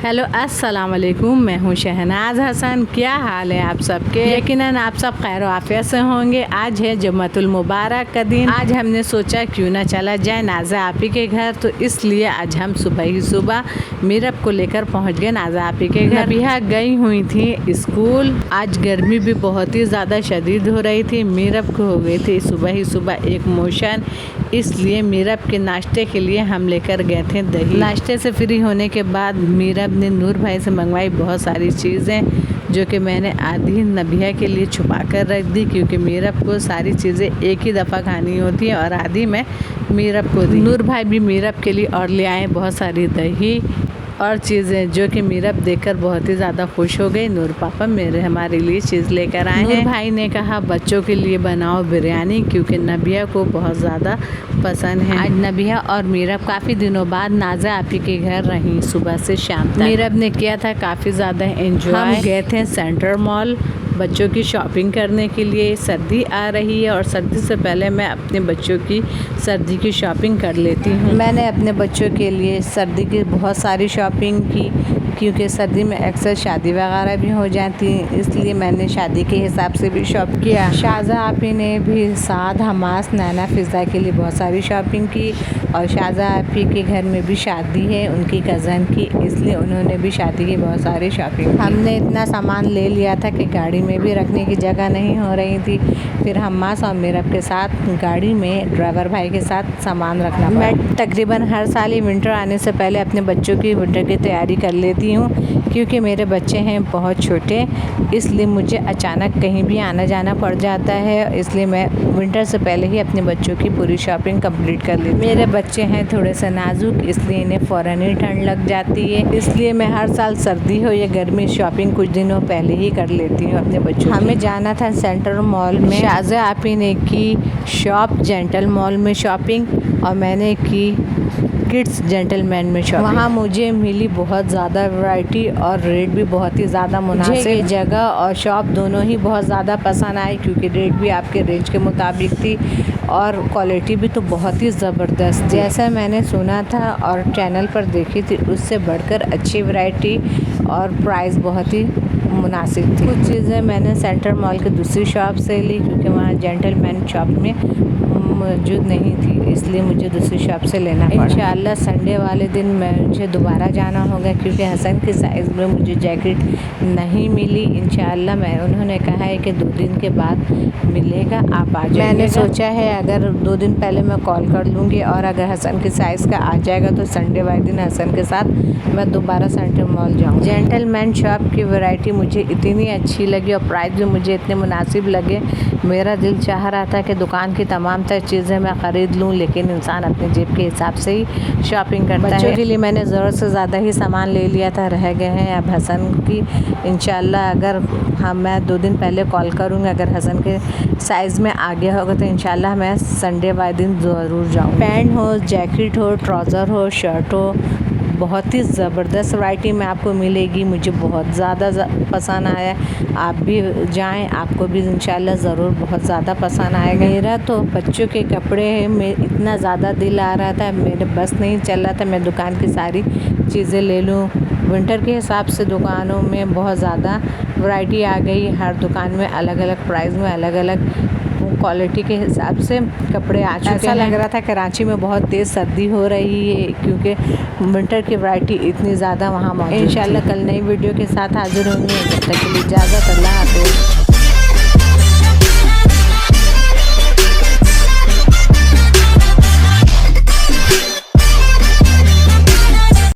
Hello अस्सलाम वालेकुम, मैं हूँ शहनाज हसन। क्या हाल है आप सबके? यकीनन आप सब खैर आफियत से होंगे। आज है जुम्मतुल मुबारक का दिन। आज हमने सोचा क्यों ना चला जाए नाज़ा आपी के घर, तो इसलिए आज हम सुबह ही सुबह मीरब को लेकर पहुँच गए नाज़ा आपी के घर। नबिहा गई हुई थी स्कूल। आज गर्मी भी बहुत ही ज़्यादा शदीद हो रही थी। मीरब को हो गई थी सुबह ही सुबह एक मोशन, इसलिए मीरब के नाश्ते के लिए हम लेकर गए थे दही। नाश्ते से फ्री होने के बाद मीरब ने नूर भाई से मंगवाई बहुत सारी चीज़ें, जो कि मैंने आधी नबिहा के लिए छुपा कर रख दी, क्योंकि मीरब को सारी चीज़ें एक ही दफ़ा खानी होती हैं और आधी मैं मीरब को दी। नूर भाई भी मीरब के लिए और ले आए बहुत सारी दही और चीज़ें, जो कि मीरब देखकर बहुत ही ज़्यादा खुश हो गई। नूर पापा हमारे लिए चीज़ लेकर आए हैं। नूर भाई ने कहा बच्चों के लिए बनाओ बिरयानी, क्योंकि नबिहा को बहुत ज़्यादा पसंद है। आज नबिहा और मीरब काफ़ी दिनों बाद नाज़ा आपी के घर रही सुबह से शाम तक। मीरब ने किया था काफ़ी ज़्यादा एंजॉय। हम गए थे सेंटर मॉल बच्चों की शॉपिंग करने के लिए। सर्दी आ रही है और सर्दी से पहले मैं अपने बच्चों की सर्दी की शॉपिंग कर लेती हूँ। मैंने अपने बच्चों के लिए सर्दी की बहुत सारी शॉपिंग की, क्योंकि सर्दी में अक्सर शादी वगैरह भी हो जाती है, इसलिए मैंने शादी के हिसाब से भी शॉप किया। शाहज़ा आपी ने भी साद हमास नैना फ़िज़ा के लिए बहुत सारी शॉपिंग की, और शाहज़ा आपी के घर में भी शादी है उनकी कज़न की, इसलिए उन्होंने भी शादी की बहुत सारी शॉपिंग। हमने इतना सामान ले लिया था कि गाड़ी में भी रखने की जगह नहीं हो रही थी। फिर हमास और मीरब के साथ गाड़ी में ड्राइवर भाई के साथ सामान रखना पड़ा। मैं तकरीबन हर साल ही विंटर आने से पहले अपने बच्चों की विंटर की तैयारी कर लेती हूँ, क्योंकि मेरे बच्चे हैं बहुत छोटे, इसलिए मुझे अचानक कहीं भी आना जाना पड़ जाता है। इसलिए मैं विंटर से पहले ही अपने बच्चों की पूरी शॉपिंग कंप्लीट कर लेती हूँ। मेरे बच्चे हैं थोड़े से नाजुक, इसलिए इन्हें फ़ौरन ही ठंड लग जाती है, इसलिए मैं हर साल सर्दी हो या गर्मी शॉपिंग कुछ दिनों पहले ही कर लेती हूँ अपने बच्चों। हमें जाना था सेंटर मॉल में। शाहज़ा आपी ने की शॉप जेंटल मॉल में शॉपिंग, और मैंने की किड्स जेंटलमैन में शॉपिंग। वहाँ मुझे मिली बहुत ज़्यादा वैरायटी और रेट भी बहुत ही ज़्यादा मुनासिब। जगह और शॉप दोनों ही बहुत ज़्यादा पसंद आई, क्योंकि रेट भी आपके रेंज के मुताबिक थी और क्वालिटी भी तो बहुत ही ज़बरदस्त। जैसा मैंने सुना था और चैनल पर देखी थी, उससे बढ़कर अच्छी वैरायटी और प्राइस बहुत ही मुनासिब थी। कुछ चीज़ें मैंने सेंटर मॉल की दूसरी शॉप से ली, क्योंकि वहाँ जेंटलमैन शॉप में मौजूद नहीं थी, इसलिए मुझे दूसरी शॉप से लेना पड़ा। इंशाअल्लाह संडे वाले दिन मुझे दोबारा जाना होगा, क्योंकि हसन के साइज़ में मुझे जैकेट नहीं मिली। इंशाअल्लाह उन्होंने कहा है कि 2 दिन के बाद मिलेगा, आप आ जाइएगा। मैंने सोचा है अगर 2 दिन पहले मैं कॉल कर लूँगी, और अगर हसन के साइज़ का आ जाएगा तो संडे वाले दिन हसन के साथ मैं दोबारा सेंटर मॉल जाऊँ। जेंटलमैन शॉप की वैरायटी मुझे इतनी अच्छी लगी और प्राइस भी मुझे इतने मुनासिब लगे। मेरा दिल चाह रहा था कि दुकान की तमाम तर चीज़ें मैं ख़रीद लूँ, लेकिन इंसान अपने जेब के हिसाब से ही शॉपिंग करता है। बच्चों के लिए मैंने ज़रूरत से ज़्यादा ही सामान ले लिया था, रह गए हैं अब हसन की। इंशाअल्लाह अगर मैं 2 दिन पहले कॉल करूँगी, अगर हसन के साइज़ में आ गया होगा तो इंशाअल्लाह मैं संडे वाले दिन ज़रूर जाऊँ। पैंट हो, जैकेट हो, ट्राउज़र हो, शर्ट हो, बहुत ही ज़बरदस्त वैरायटी में आपको मिलेगी। मुझे बहुत ज़्यादा पसंद आया। आप भी जाएं, आपको भी इंशाल्लाह ज़रूर बहुत ज़्यादा पसंद आएगा। मेरा तो बच्चों के कपड़े में इतना ज़्यादा दिल आ रहा था, मेरे बस नहीं चल रहा था मैं दुकान की सारी चीज़ें ले लूँ। विंटर के हिसाब से दुकानों में बहुत ज़्यादा वैरायटी आ गई। हर दुकान में अलग अलग प्राइस में अलग अलग क्वालिटी के हिसाब से कपड़े आ चुके हैं। ऐसा लग रहा था कराची में बहुत तेज़ सर्दी हो रही है, क्योंकि विंटर की वैरायटी इतनी ज़्यादा वहाँ मौजूद है। इंशाल्लाह कल नई वीडियो के साथ हाज़िर होंगे। जब तक के लिए इजाज़त, अल्लाह हाफ़िज़।